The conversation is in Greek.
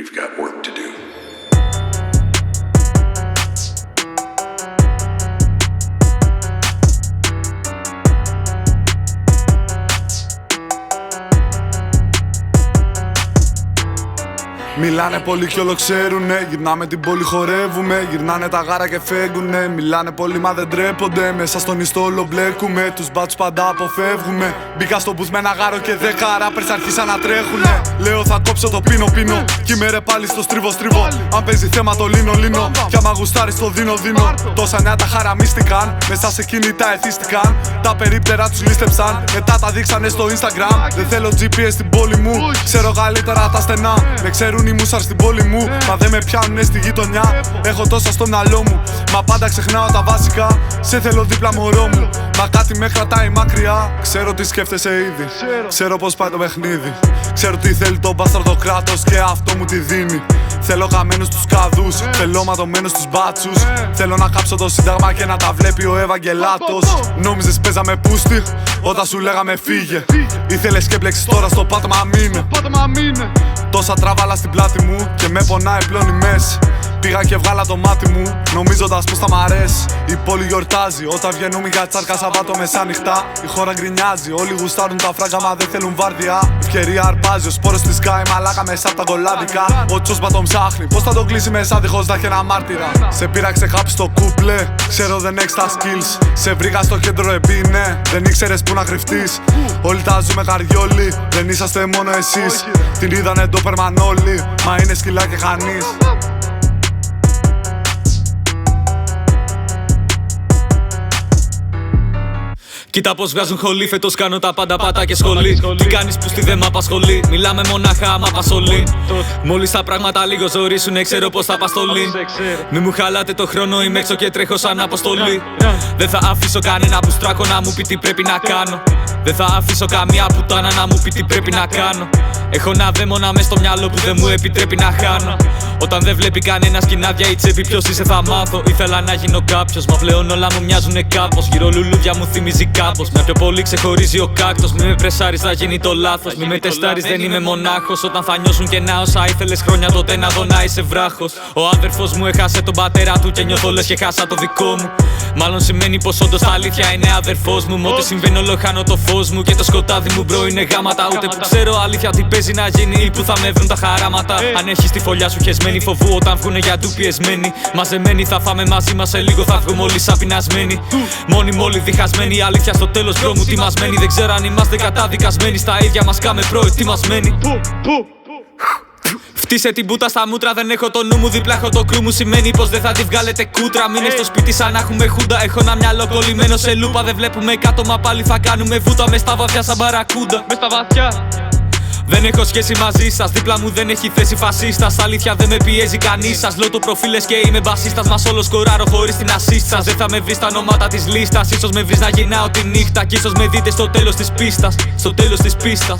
We've got work to do. Μιλάνε πολύ κι όλο ξέρουνε. Γυρνάμε την πόλη, χορεύουμε. Γυρνάνε τα γάρα και φέγγουνε. Μιλάνε πολύ μα δεν τρέπονται. Μέσα στον ιστόλο μπλέκουμε. Τους μπάτσους πάντα αποφεύγουμε. Μπήκα στο booth με ένα γάρο και 10 ράπερς αρχίσαν να τρέχουνε. Λέω θα κόψω το πίνο. Κι είμαι ρε πάλι στο στρίβο. Αν παίζει θέμα το λίνο. Κι άμα γουστάρεις το δίνω. Τόσα νέα τα χαραμίστηκαν. Μέσα σε κινητά εθίστηκαν. Τα περίπτερα τους λίστεψαν. Μετά τα δείξανε στο Instagram. Δεν θέλω GPS στην πόλη μου. Ξέρω καλύτερα τα στενά. Με ξέρουν οι μουσαρ στην πόλη μου. Μα δεν με πιάνουνε στη γειτονιά. Έχω τόσα στο μυαλό μου. Μα πάντα ξεχνάω τα βασικά. Σε θέλω δίπλα μωρό μου. Μα κάτι με κρατάει μακριά. Ξέρω τι σκέφτεσαι ήδη. Ξέρω πως πάει το παιχνίδι. Ξέρω τι θέλει το μπάσταρδο κράτος και αυτό μου τη δίνει. Θέλω γαμμένους τους καδούς. Θέλω ματωμένους τους μπάτσους. Θέλω να κάψω το σύνταγμα και να τα βλέπει ο Ευαγγελάτος. Νόμιζες παίζαμε πούστη όταν σου λέγαμε φύγε. Ήθελες και μπλέξεις τώρα στο πάτωμα μείνε. Τόσα τραβάλα στην πλάτη μου και με πονάει πλέον η μέση. Πήγα και βγάλα το μάτι μου, νομίζοντας πως θα μ' αρέσει. Η πόλη γιορτάζει όταν βγαίνουμε για τσάρκα Σαββάτο μεσάνυχτα. Η χώρα γκρινιάζει, όλοι γουστάρουν τα φράγκα μα δεν θέλουν βάρδια. Ευκαιρία αρπάζει, ο σπόρος της σκάει μαλάκα μέσα απ' τα κολλάδικα. Ο τσόσπα τον ψάχνει, πως θα τον κλείσει μέσα δίχως να έχει ένα μάρτυρα. Σε πήρα ξεχάψει το κούπλε, ξέρω δεν έχεις τα skills. Σε βρήκα στο κέντρο εμπίνε, δεν ήξερες που να κρυφτείς. Όλοι τα ζούμε καριόλι, δεν είσαστε μόνο εσείς. Την είδανε ντόπερμαν όλοι, μα είναι σκυλά και χανείς. Κοίτα πως βγάζουν χολή, φέτος κάνω τα πάντα πάτα και σχολή. Τι κάνεις που στη δε μ' απασχολεί, μιλάμε μονάχα άμα απασχολεί. Μόλις τα πράγματα λίγο ζορίσουνε, ξέρω πως θα παστολεί. Μη μου χαλάτε το χρόνο, είμαι έξω και τρέχω σαν αποστολή. Δεν θα αφήσω κανένα μπουστράκο να μου πει τι πρέπει να κάνω. Δεν θα αφήσω καμία πουτάνα να μου πει τι πρέπει να κάνω. Έχω ένα δαίμονα μες στο μυαλό που δεν μου επιτρέπει να χάνω. Όταν δεν βλέπει κανένα σκηνάδια η τσέπη, ποιος είσαι θα μάθω. Ήθελα να γίνω κάποιος, μα πλέον όλα μου μοιάζουνε κάπως. Γύρω λουλούδια μου θυμίζει κάπως. Με πιο πολύ ξεχωρίζει ο κάκτος. Μη με πρεσάρεις, θα γίνει το λάθος. Μη με τεστάρεις, δεν είμαι μονάχος. Όταν θα νιώσουν κενά όσα ήθελες χρόνια, τότε να δω να είσαι βράχος. Ο αδερφός μου έχασε τον πατέρα του και νιώθω λες και χάσα το δικό μου. Μάλλον σημαίνει πως όντως τα αλήθεια είναι αδερφός μου. Μ' ό,τι συμβαίνει όλο χάνω το φως μου. Και το σκοτάδι μου μπρο είναι γάματα. Ούτε που ξέρω αλήθεια τι παίζει να γίνει ή που θα με βρουν τα χαράματα. Αν έχεις τη φωλιά σου χεσμένη, φοβού όταν βγουνε για ντου πιεσμένοι. Μαζεμένοι θα φάμε μαζί μας, σε λίγο θα βγούμε όλοι σαν πεινασμένοι. Μόνοι όλοι διχασμένοι, η αλήθεια στο τέλος μπρο μου τιμασμένοι. Δεν ξέρω αν είμαστε καταδικασμένοι, στα ίδια μας κάμε προετοιμασμένοι. Φτύσε την πούτα στα μούτρα, δεν έχω το νου μου, δίπλα έχω το κρού μου. Σημαίνει πως δεν θα τη βγάλετε κούτρα. Μείνε στο σπίτι σαν να έχουμε χούντα. Έχω ένα μυαλό κολλημένο σε λούπα. Δεν βλέπουμε κάτω, μα πάλι θα κάνουμε βούτα. Μες στα βαθιά σαν μπαρακούντα. Μες στα βαθιά. Δεν έχω σχέση μαζί σας, δίπλα μου δεν έχει θέση φασίστας. Αλήθεια δεν με πιέζει κανείς σας. Λέω το προφίλες και είμαι μπασίστας. Μα όλο σκοράρω χωρίς την assist σας. Δεν θα με βρεις στα ονόματα της λίστας. Ίσως με βρεις να γυρνάω τη νύχτα. Κι ίσως με δείτε στο τέλος της πίστας. Στο τέλος της πίστας.